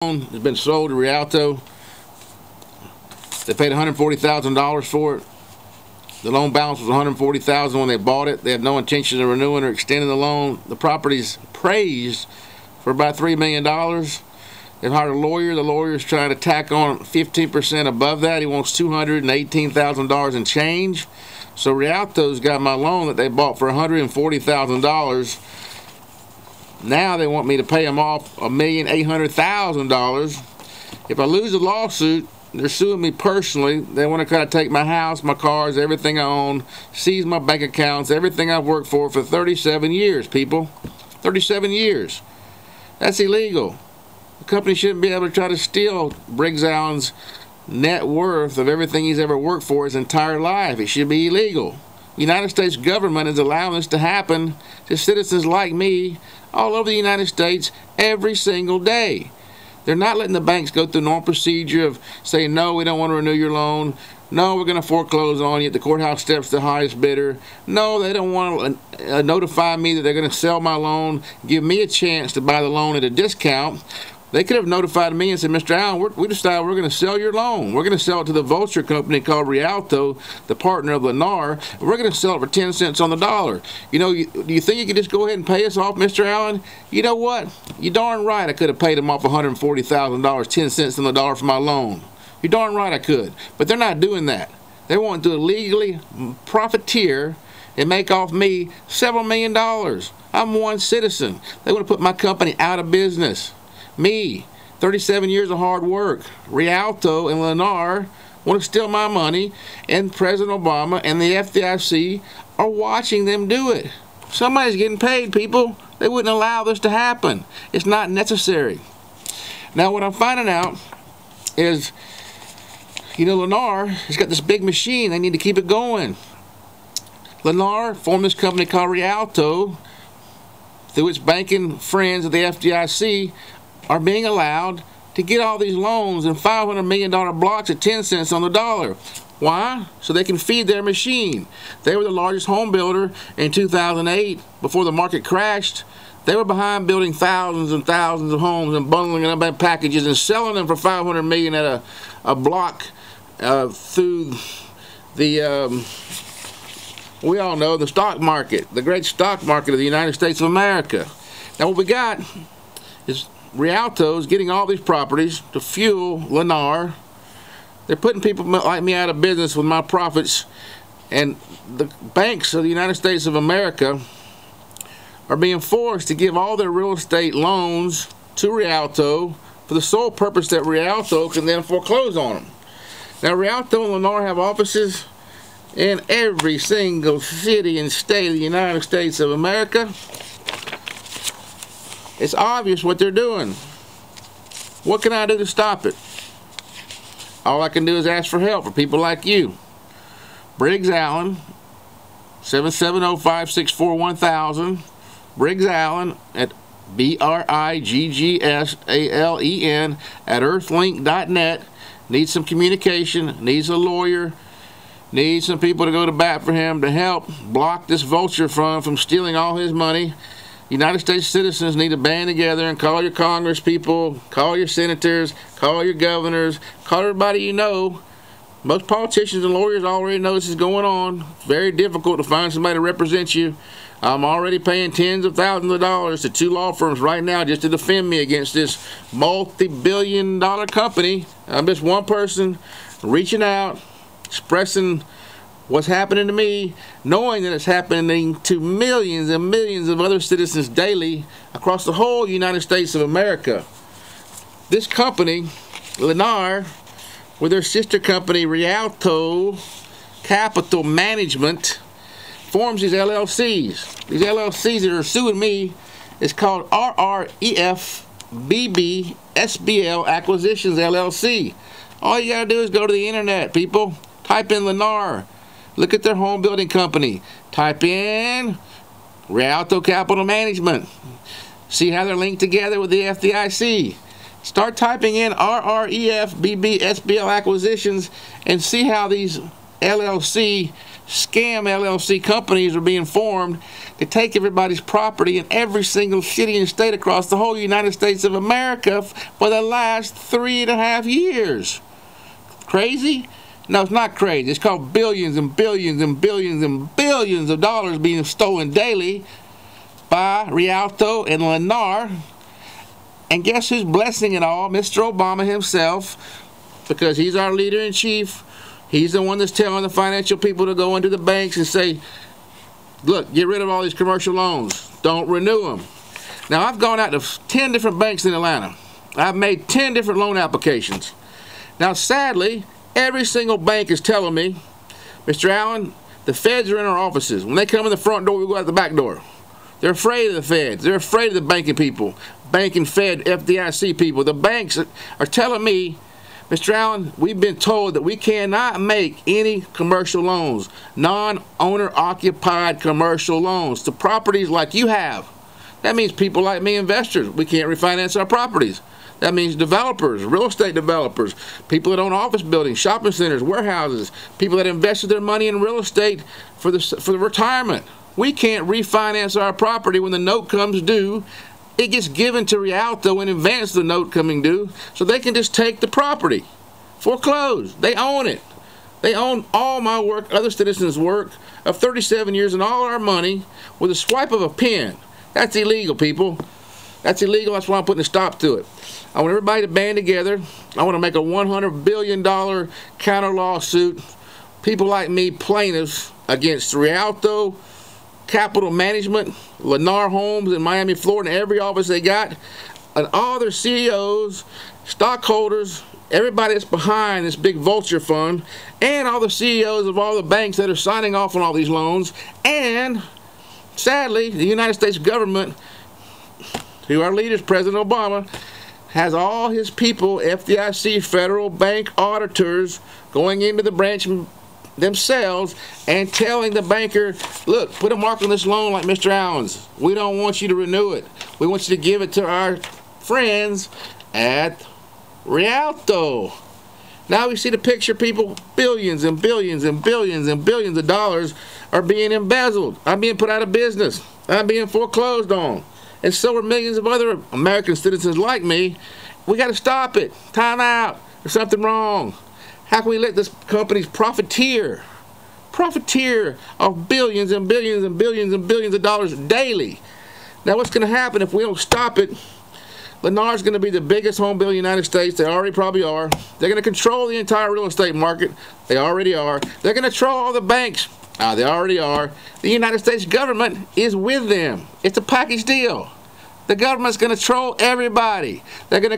Has been sold to Rialto. They paid $140,000 for it. The loan balance was $140,000 when they bought it. They have no intention of renewing or extending the loan. The property's appraised for about $3 million. They've hired a lawyer. The lawyer's trying to tack on 15% above that. He wants $218,000 in change. So Rialto's got my loan that they bought for $140,000. Now they want me to pay them off $1,800,000. If I lose the lawsuit, they're suing me personally. They want to kind of take my house, my cars, everything I own, seize my bank accounts, everything I've worked for 37 years, people. 37 years. That's illegal. The company shouldn't be able to try to steal Briggs Allen's net worth of everything he's ever worked for his entire life. It should be illegal. The United States government is allowing this to happen to citizens like me all over the United States every single day. They're not letting the banks go through the normal procedure of saying, no, we don't want to renew your loan. No, we're going to foreclose on you at the courthouse steps, the highest bidder. No, they don't want to notify me that they're going to sell my loan, give me a chance to buy the loan at a discount. They could have notified me and said, Mr. Allen, we decided we're going to sell your loan. We're going to sell it to the vulture company called Rialto, the partner of Lennar, and we're going to sell it for 10 cents on the dollar. You know, do you think you could just go ahead and pay us off, Mr. Allen? You know what? You're darn right I could have paid him off $140,000, 10 cents on the dollar for my loan. You're darn right I could. But they're not doing that. They want to illegally profiteer and make off me several $million. I'm one citizen. They want to put my company out of business. Me, 37 years of hard work. Rialto and Lennar want to steal my money, and President Obama and the FDIC are watching them do it. Somebody's getting paid, people. They wouldn't allow this to happen. It's not necessary. Now, what I'm finding out is, you know, Lennar has got this big machine. They need to keep it going. Lennar formed this company called Rialto through its banking friends of the FDIC. Are being allowed to get all these loans in $500 million blocks at 10 cents on the dollar. Why? So they can feed their machine. They were the largest home builder in 2008 before the market crashed. They were behind building thousands and thousands of homes and bundling them up in packages and selling them for $500 million at a block through the, we all know, the stock market, the great stock market of the United States of America. Now what we got is Rialto's getting all these properties to fuel Lennar. They're putting people like me out of business with my profits, and the banks of the United States of America are being forced to give all their real estate loans to Rialto for the sole purpose that Rialto can then foreclose on them. Now Rialto and Lennar have offices in every single city and state of the United States of America. It's obvious what they're doing. What can I do to stop it? All I can do is ask for help for people like you. Briggs Allen, 770-564-1000. Briggs Allen at BRIGGSALEN at earthlink.net. Needs some communication, needs a lawyer, needs some people to go to bat for him to help block this vulture fund from stealing all his money. United States citizens need to band together and call your Congress people, call your senators, call your governors, call everybody you know. Most politicians and lawyers already know this is going on. It's very difficult to find somebody to represent you. I'm already paying tens of thousands of dollars to 2 law firms right now just to defend me against this multi-billion-dollar company. I'm just one person reaching out, expressing what's happening to me, knowing that it's happening to millions and millions of other citizens daily across the whole United States of America. This company, Lennar, with their sister company Rialto Capital Management, forms these LLCs. These LLCs that are suing me is called RREF BB SBL Acquisitions LLC. All you gotta do is go to the internet, people. Type in Lennar. Look at their home building company. Type in Rialto Capital Management. See how they're linked together with the FDIC. Start typing in RREF BB SBL Acquisitions and see how these LLC scam LLC companies are being formed to take everybody's property in every single city and state across the whole United States of America for the last 3.5 years. Crazy? No, it's not crazy. It's called billions and billions and billions and billions of dollars being stolen daily by Rialto and Lennar. And guess who's blessing it all? Mr. Obama himself, because he's our leader-in-chief. He's the one that's telling the financial people to go into the banks and say, look, get rid of all these commercial loans. Don't renew them. Now, I've gone out to 10 different banks in Atlanta. I've made 10 different loan applications. Now, sadly, every single bank is telling me, Mr. Allen, the feds are in our offices. When they come in the front door, we go out the back door. They're afraid of the feds. They're afraid of the banking people. Banking, Fed, FDIC people. The banks are telling me, Mr. Allen, we've been told that we cannot make any commercial loans, non-owner occupied commercial loans to properties like you have. That means people like me, investors, we can't refinance our properties. That means developers, real estate developers, people that own office buildings, shopping centers, warehouses, people that invested their money in real estate for the retirement. We can't refinance our property when the note comes due. It gets given to Rialto in advance of the note coming due, so they can just take the property. Foreclose. They own it. They own all my work, other citizens' work of 37 years and all our money with a swipe of a pen. That's illegal, people. That's illegal. That's why I'm putting a stop to it. I want everybody to band together. I want to make a $100 billion counter lawsuit. People like me, plaintiffs, against Rialto, Capital Management, Lennar Homes in Miami, Florida, and every office they got, and all their CEOs, stockholders, everybody that's behind this big vulture fund, and all the CEOs of all the banks that are signing off on all these loans, and sadly, the United States government, through our leaders, President Obama, has all his people, FDIC, federal bank auditors, going into the branch themselves and telling the banker, look, put a mark on this loan like Mr. Allen's. We don't want you to renew it. We want you to give it to our friends at Rialto. Now we see the picture, people. Billions and billions and billions and billions of dollars are being embezzled. I'm being put out of business. I'm being foreclosed on. And so are millions of other American citizens like me. We got to stop it. Time out. There's something wrong. How can we let this company's profiteer of billions and billions and billions and billions of dollars daily? Now what's going to happen if we don't stop it? Lennar's going to be the biggest home builder in the United States. They already probably are. They're going to control the entire real estate market. They already are. They're going to control all the banks. They already are. The United States government is with them. It's a package deal. The government's going to control everybody. They're going to